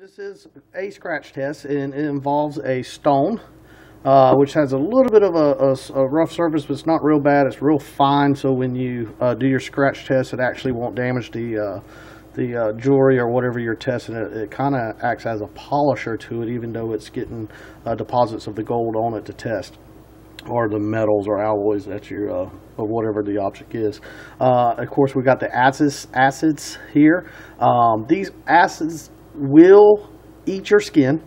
This is a scratch test, and it involves a stone, which has a little bit of a rough surface, but it's not real bad. It's real fine, so when you do your scratch test, it actually won't damage the jewelry or whatever you're testing. It kind of acts as a polisher to it, even though it's getting deposits of the gold on it to test, or the metals or alloys that you're or whatever the object is. Of course, we got the acids here. These acids will eat your skin,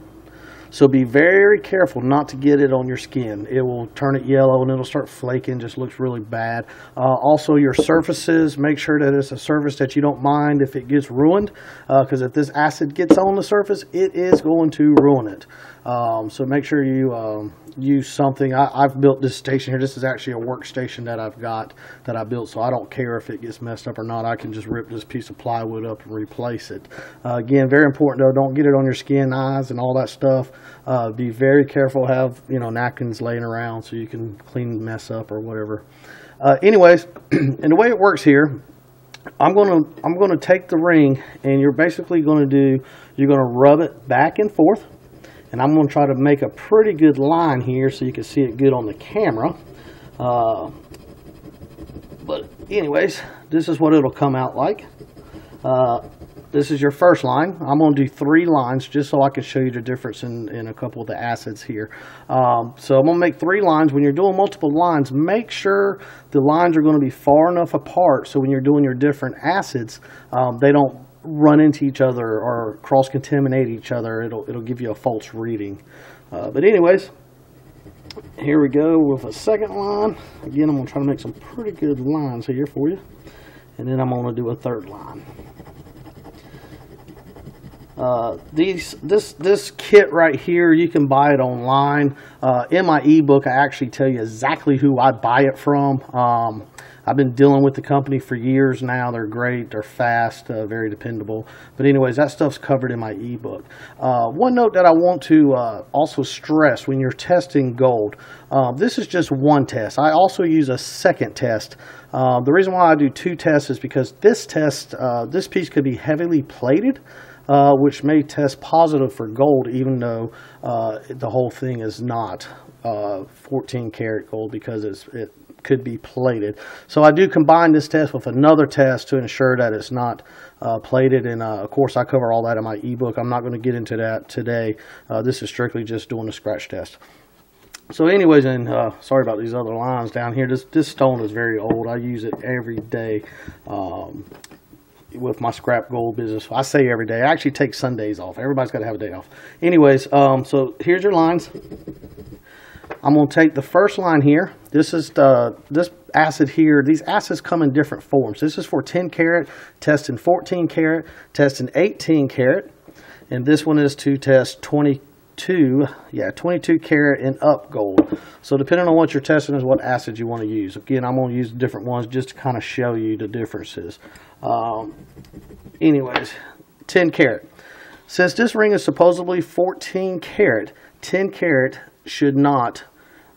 so be very careful not to get it on your skin. It will turn it yellow and it'll start flaking. Just looks really bad. Also, your surfaces, make sure that it's a surface that you don't mind if it gets ruined, because if this acid gets on the surface, it is going to ruin it. So make sure you use something. I've built this station here. This is actually a workstation that I built, so I don't care if it gets messed up or not. I can just rip this piece of plywood up and replace it. Again, very important though, don't get it on your skin, eyes, and all that stuff. Be very careful. Have napkins laying around so you can clean the mess up or whatever. Anyways, and the way it works here, I'm gonna take the ring, and you're basically gonna rub it back and forth. And I'm going to try to make a pretty good line here so you can see it good on the camera. But anyways, this is what it'll come out like. This is your first line. I'm going to do 3 lines just so I can show you the difference in a couple of the acids here. So I'm going to make 3 lines. When you're doing multiple lines, make sure the lines are going to be far enough apart so when you're doing your different acids, they don't run into each other or cross-contaminate each other. It'll give you a false reading. But anyways, here we go with a second line. Again, I'm going to try to make some pretty good lines here for you. And then I'm going to do a third line. This kit right here, you can buy it online. In my ebook, I actually tell you exactly who I buy it from. I've been dealing with the company for years now. They're great. They're fast, very dependable. But anyways, that stuff's covered in my ebook. One note that I want to also stress when you're testing gold, this is just one test. I also use a second test. The reason why I do 2 tests is because this test, this piece could be heavily plated, which may test positive for gold, even though the whole thing is not 14 karat gold, because it could be plated. So I do combine this test with another test to ensure that it's not plated, and of course I cover all that in my ebook. I'm not going to get into that today. This is strictly just doing the scratch test. So anyways, and sorry about these other lines down here. This stone is very old. I use it every day with my scrap gold business. I say every day. I actually take Sundays off. Everybody's got to have a day off. Anyways, so here's your lines. I'm going to take the first line here. This is this acid here. These acids come in different forms. This is for 10 karat, testing 14 karat, testing 18 karat, and this one is to test 22 karat and up gold. So depending on what you're testing is what acid you want to use. Again, I'm going to use different ones just to kind of show you the differences. Anyways, 10 karat. Since this ring is supposedly 14 karat, 10 karat should not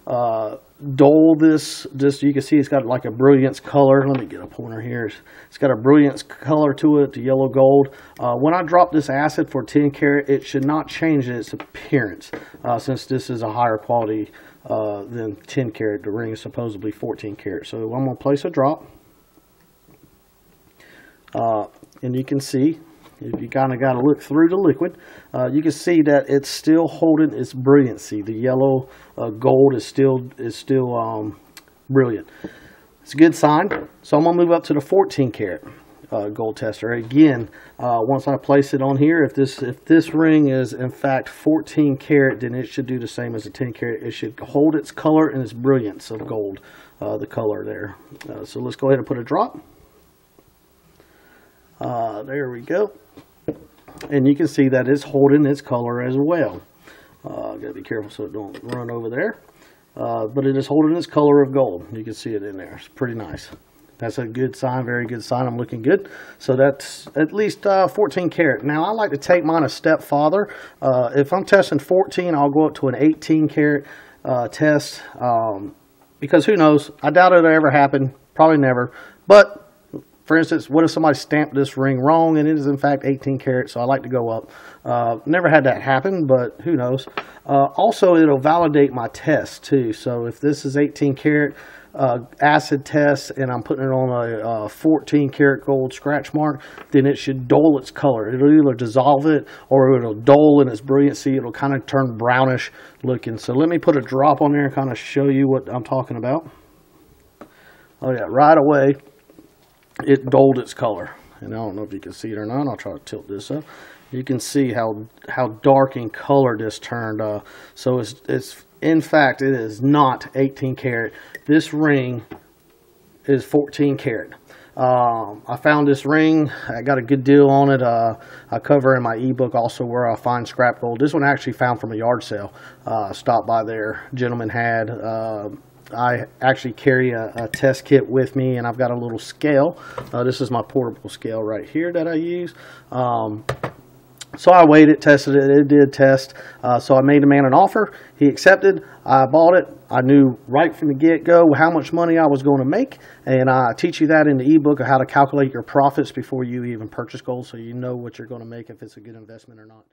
dull this. You can see it's got like a brilliance color. Let me get a pointer here. It's got a brilliance color to it, the yellow gold. When I drop this acid for 10 karat, it should not change its appearance, since this is a higher quality than 10 karat. The ring is supposedly 14 karat. So I'm going to place a drop. And you can see, if you kind of got to look through the liquid, you can see that it's still holding its brilliancy. The yellow gold is still brilliant. It's a good sign. So I'm going to move up to the 14 karat gold tester. Again, once I place it on here, if this ring is in fact 14 karat, then it should do the same as a 10 karat. It should hold its color and its brilliance of gold, the color there. So let's go ahead and put a drop. There we go. And you can see that it's holding its color as well. Gotta be careful so it don't run over there. But it is holding its color of gold. You can see it in there. It's pretty nice. That's a good sign, very good sign. I'm looking good. So that's at least 14 karat. Now I like to take mine a step farther. If I'm testing 14, I'll go up to an 18 karat test. Because who knows? I doubt it'll ever happen. Probably never. But for instance, what if somebody stamped this ring wrong and it is in fact 18 karat, so I like to go up. Never had that happen, but who knows. Also, it'll validate my test too. So if this is 18 karat acid test and I'm putting it on a 14 karat gold scratch mark, then it should dull its color. It'll either dissolve it or it'll dull in its brilliancy. It'll kind of turn brownish looking. So let me put a drop on there and kind of show you what I'm talking about. Oh yeah, right away it dulled its color. And I don't know if you can see it or not. I'll try to tilt this up. You can see how dark in color this turned. So it's in fact, it is not 18 karat. This ring is 14 karat. I found this ring. I got a good deal on it. I cover in my ebook also where I find scrap gold. This one I actually found from a yard sale. Stopped by there. Gentleman had. I actually carry a test kit with me, and I've got a little scale. This is my portable scale right here that I use. So I weighed it, tested it. It did test. So I made the man an offer. He accepted. I bought it. I knew right from the get-go how much money I was going to make. And I teach you that in the ebook of how to calculate your profits before you even purchase gold, so you know what you're going to make, if it's a good investment or not.